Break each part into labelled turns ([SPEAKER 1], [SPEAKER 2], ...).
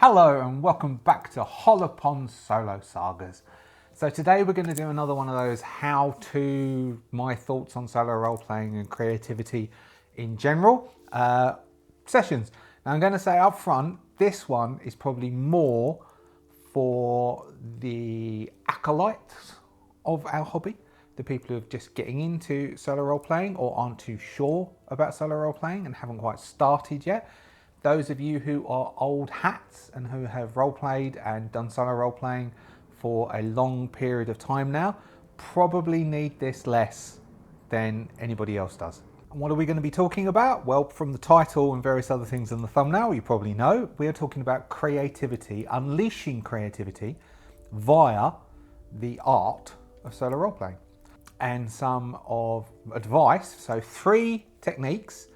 [SPEAKER 1] Hello and welcome back to Hollowponds Solo Sagas. So today we're going to do another one of those my thoughts on solo role-playing and creativity in general sessions. Now I'm going to say up front, this one is probably more for the acolytes of our hobby, the people who are just getting into solo role-playing or aren't too sure about solo role-playing and haven't quite started yet. Those of you who are old hats and who have role-played and done solo role-playing for a long period of time now probably need this less than anybody else does. And what are we going to be talking about? Well, from the title and various other things in the thumbnail, you probably know, we are talking about creativity, unleashing creativity via the art of solo role-playing. And some of advice, so 3 techniques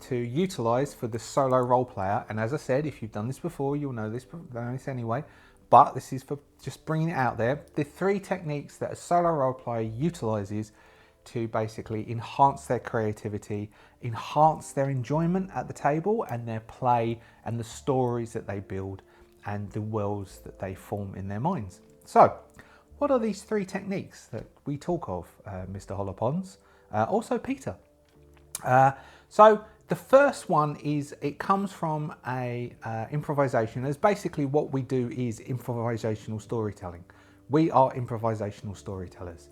[SPEAKER 1] to utilize for the solo role player. And as I said, if you've done this before, you'll know this anyway, but this is for just bringing it out there. The 3 techniques that a solo role player utilizes to basically enhance their creativity, enhance their enjoyment at the table and their play and the stories that they build and the worlds that they form in their minds. So what are these 3 techniques that we talk of, Mr. Hollowponds? Also Peter. So the first one is, it comes from a improvisation. As basically what we do is improvisational storytelling. We are improvisational storytellers.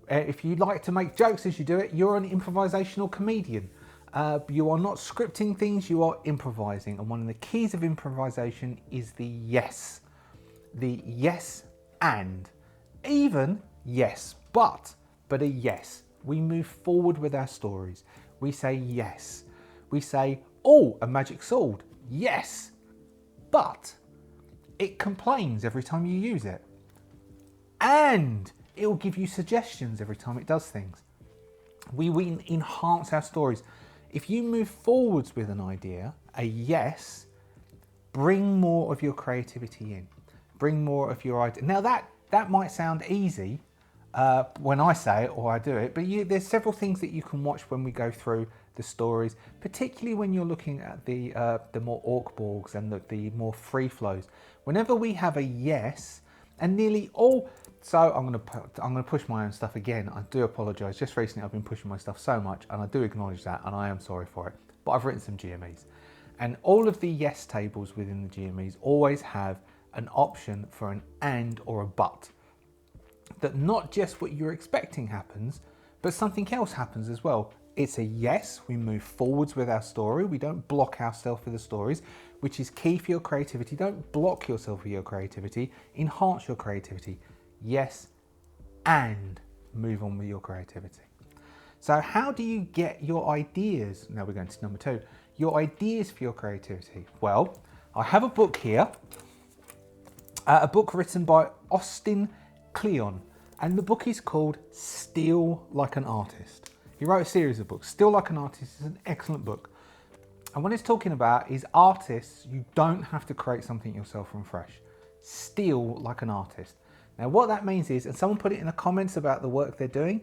[SPEAKER 1] If you like to make jokes as you do it, you're an improvisational comedian. You are not scripting things, you are improvising. And one of the keys of improvisation is the yes. The yes and. Even yes, but a yes. We move forward with our stories. We say yes. We say, oh, a magic sword. Yes. But it complains every time you use it. And it will give you suggestions every time it does things. We enhance our stories. If you move forwards with an idea, a yes, bring more of your creativity in. Bring more of your idea. Now that might sound easy, when I say it or I do it, but there's several things that you can watch when we go through the stories, particularly when you're looking at the more orc-borgs and the more free flows. Whenever we have a yes, and nearly all, so I'm gonna push my own stuff again. I do apologise. Just recently I've been pushing my stuff so much, and I do acknowledge that, and I am sorry for it. But I've written some GMEs, and all of the yes tables within the GMEs always have an option for an and or a but. That not just what you're expecting happens, but something else happens as well. It's a yes, we move forwards with our story. We don't block ourselves with the stories, which is key for your creativity. Don't block yourself with your creativity, enhance your creativity. Yes, and move on with your creativity. So how do you get your ideas? Now we're going to number 2, your ideas for your creativity. Well, I have a book here, a book written by Austin Kleon, and the book is called Steal Like an Artist. He wrote a series of books. Steal Like an Artist is an excellent book. And what it's talking about is artists, you don't have to create something yourself from fresh. Steal like an artist. Now what that means is, and someone put it in the comments about the work they're doing,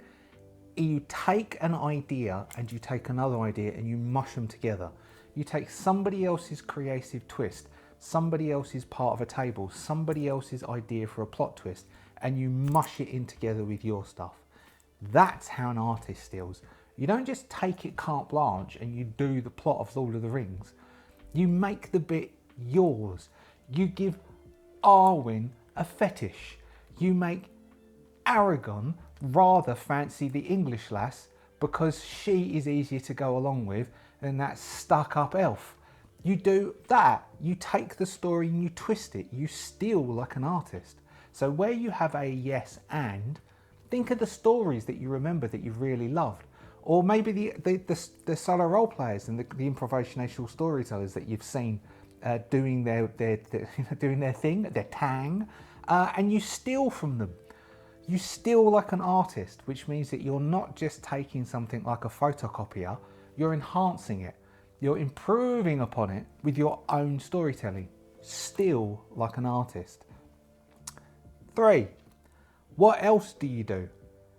[SPEAKER 1] you take an idea and you take another idea and you mush them together. You take somebody else's creative twist, somebody else's part of a table, somebody else's idea for a plot twist, and you mush it in together with your stuff. That's how an artist steals. You don't just take it carte blanche and you do the plot of Lord of the Rings. You make the bit yours. You give Arwen a fetish. You make Aragon rather fancy the English lass because she is easier to go along with than that stuck-up elf. You do that. You take the story and you twist it. You steal like an artist. So where you have a yes and, think of the stories that you remember that you really loved. Or maybe the solo role players and the improvisational storytellers that you've seen doing their doing their thing, their tang, and you steal from them. You steal like an artist, which means that you're not just taking something like a photocopier, you're enhancing it. You're improving upon it with your own storytelling. Steal like an artist. 3, what else do you do?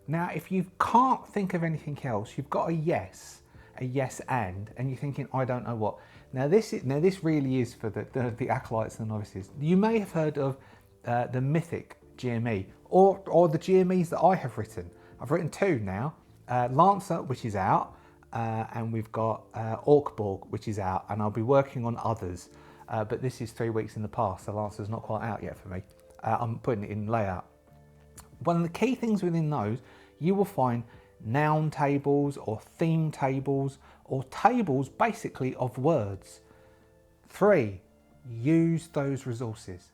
[SPEAKER 1] Now, if you can't think of anything else, you've got a yes and you're thinking, I don't know what. Now this really is for the acolytes and the novices. You may have heard of the mythic GME or the GMEs that I have written. I've written 2 now, Lancer, which is out, and we've got Orkborg, which is out, and I'll be working on others, but this is 3 weeks in the past, so Lancer's not quite out yet for me. I'm putting it in layout. One of the key things within those, you will find noun tables or theme tables or tables basically of words. 3, use those resources.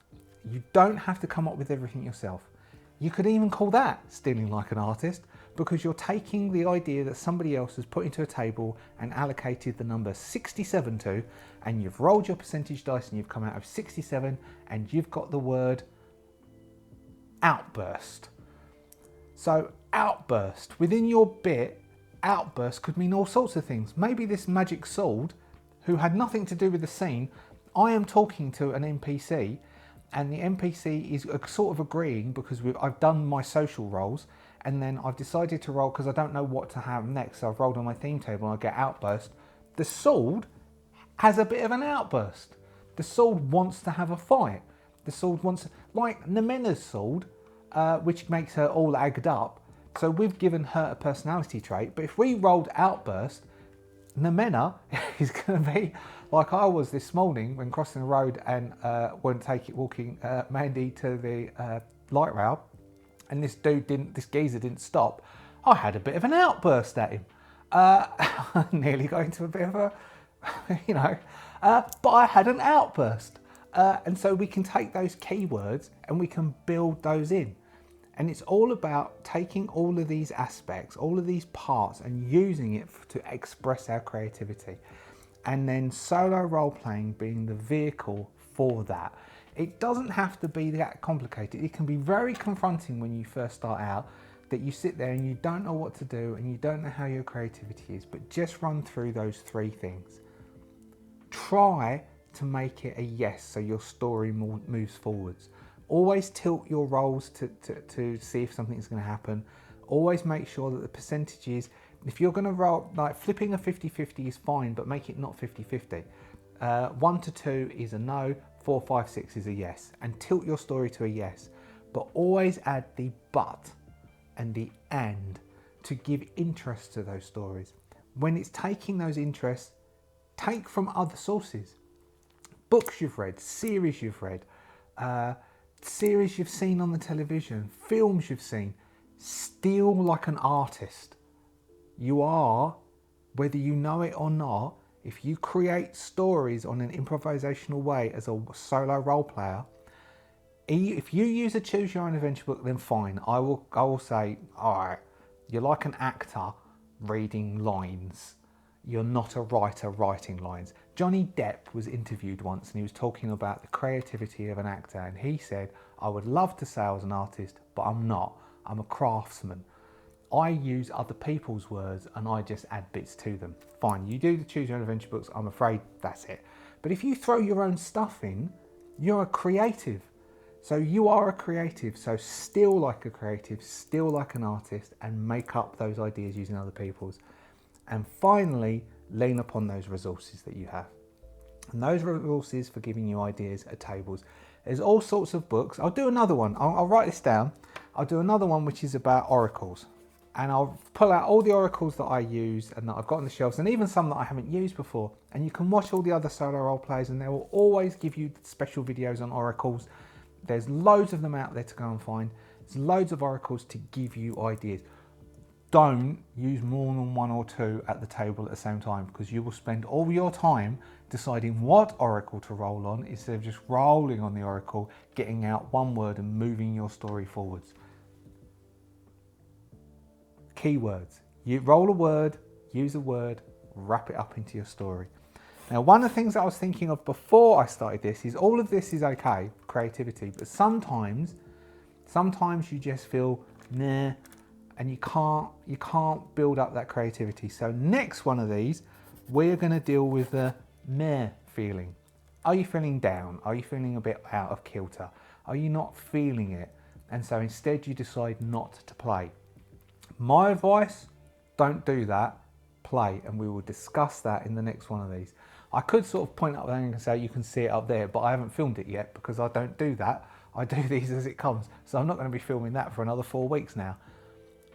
[SPEAKER 1] You don't have to come up with everything yourself. You could even call that stealing like an artist, because you're taking the idea that somebody else has put into a table and allocated the number 67 to, and you've rolled your percentage dice and you've come out of 67 and you've got the word outburst. So outburst, within your bit, outburst could mean all sorts of things. Maybe this magic sword, who had nothing to do with the scene, I am talking to an NPC, and the NPC is sort of agreeing because I've done my social rolls, and then I've decided to roll because I don't know what to have next. So I've rolled on my theme table and I get outburst. The sword has a bit of an outburst. The sword wants to have a fight. The sword wants, like Nemena's sword, which makes her all egged up. So we've given her a personality trait, but if we rolled outburst, Nemena is going to be like I was this morning when crossing the road and walking Mandy to the light rail, and this geezer didn't stop. I had a bit of an outburst at him. I nearly got into a bit of a, but I had an outburst. And so we can take those keywords and we can build those in. And it's all about taking all of these aspects, all of these parts, and using it to express our creativity. And then solo role-playing being the vehicle for that. It doesn't have to be that complicated. It can be very confronting when you first start out, that you sit there and you don't know what to do and you don't know how your creativity is, but just run through those 3 things. Try to make it a yes so your story moves forwards. Always tilt your rolls to see if something's going to happen. Always make sure that the percentages, if you're going to roll, like flipping a 50-50 is fine, but make it not 50-50. 1 to 2 is a no, 4, 5, 6 is a yes, and tilt your story to a yes. But always add the but and the and to give interest to those stories. When it's taking those interests, take from other sources. Books you've read, series you've read, series you've seen on the television, films you've seen. Steal like an artist. You are, whether you know it or not, if you create stories on an improvisational way as a solo role player, if you use a choose your own adventure book, then fine. I will say, all right, you're like an actor reading lines. You're not a writer writing lines. Johnny Depp was interviewed once and he was talking about the creativity of an actor, and he said, I would love to say I was an artist, but I'm not. I'm a craftsman. I use other people's words and I just add bits to them. Fine, you do the choose your own adventure books, I'm afraid that's it. But if you throw your own stuff in, you're a creative. So you are a creative, so still like a creative, still like an artist, and make up those ideas using other people's. And finally, lean upon those resources that you have. And those resources for giving you ideas are tables. There's all sorts of books. I'll do another one. I'll write this down. I'll do another one which is about oracles. And I'll pull out all the oracles that I use and that I've got on the shelves, and even some that I haven't used before. And you can watch all the other solo role players and they will always give you special videos on oracles. There's loads of them out there to go and find. There's loads of oracles to give you ideas. Don't use more than 1 or 2 at the table at the same time, because you will spend all your time deciding what oracle to roll on instead of just rolling on the oracle, getting out one word and moving your story forwards. Keywords. You roll a word, use a word, wrap it up into your story. Now, one of the things that I was thinking of before I started this is all of this is okay, creativity, but sometimes you just feel nah, and you can't build up that creativity. So next one of these, we're going to deal with the meh feeling. Are you feeling down? Are you feeling a bit out of kilter? Are you not feeling it? And so instead you decide not to play. My advice, don't do that, play, and we will discuss that in the next one of these. I could sort of point up there and say you can see it up there, but I haven't filmed it yet because I don't do that. I do these as it comes. So I'm not going to be filming that for another 4 weeks now.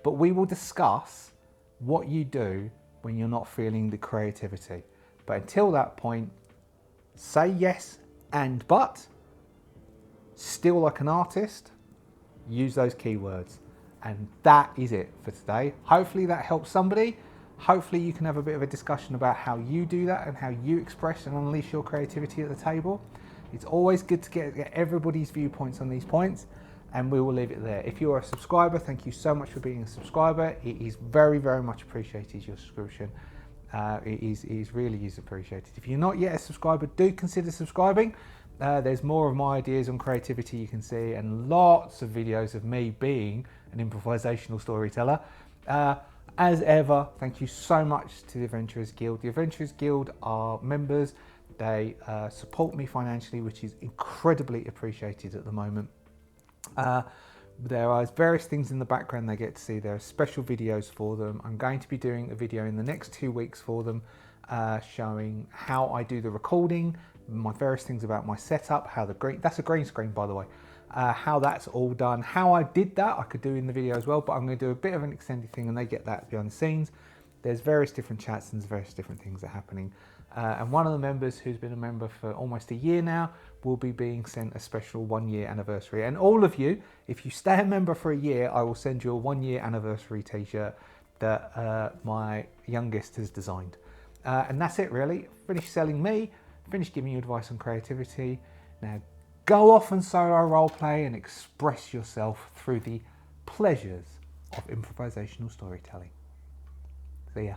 [SPEAKER 1] But we will discuss what you do when you're not feeling the creativity. But until that point, say yes and but, still like an artist, use those keywords. And that is it for today. Hopefully that helps somebody. Hopefully you can have a bit of a discussion about how you do that and how you express and unleash your creativity at the table. It's always good to get everybody's viewpoints on these points, and we will leave it there. If you're a subscriber, thank you so much for being a subscriber. It is very, very much appreciated, your subscription. It really is appreciated. If you're not yet a subscriber, do consider subscribing. There's more of my ideas on creativity you can see, and lots of videos of me being an improvisational storyteller. As ever, thank you so much to the Adventurers Guild. The Adventurers Guild are members. They support me financially, which is incredibly appreciated at the moment. There are various things in the background they get to see. There are special videos for them. I'm going to be doing a video in the next 2 weeks for them, showing how I do the recording, my various things about my setup, how that's a green screen, by the way, how that's all done, how I did that I could do in the video as well, but I'm going to do a bit of an extended thing and they get that behind the scenes. There's various different chats and various different things that are happening. And one of the members who's been a member for almost a year now will be being sent a special 1 year anniversary. And all of you, if you stay a member for a year, I will send you a 1 year anniversary t-shirt that my youngest has designed. And that's it really. Finished selling me, finished giving you advice on creativity. Now go off and solo role play and express yourself through the pleasures of improvisational storytelling. See ya.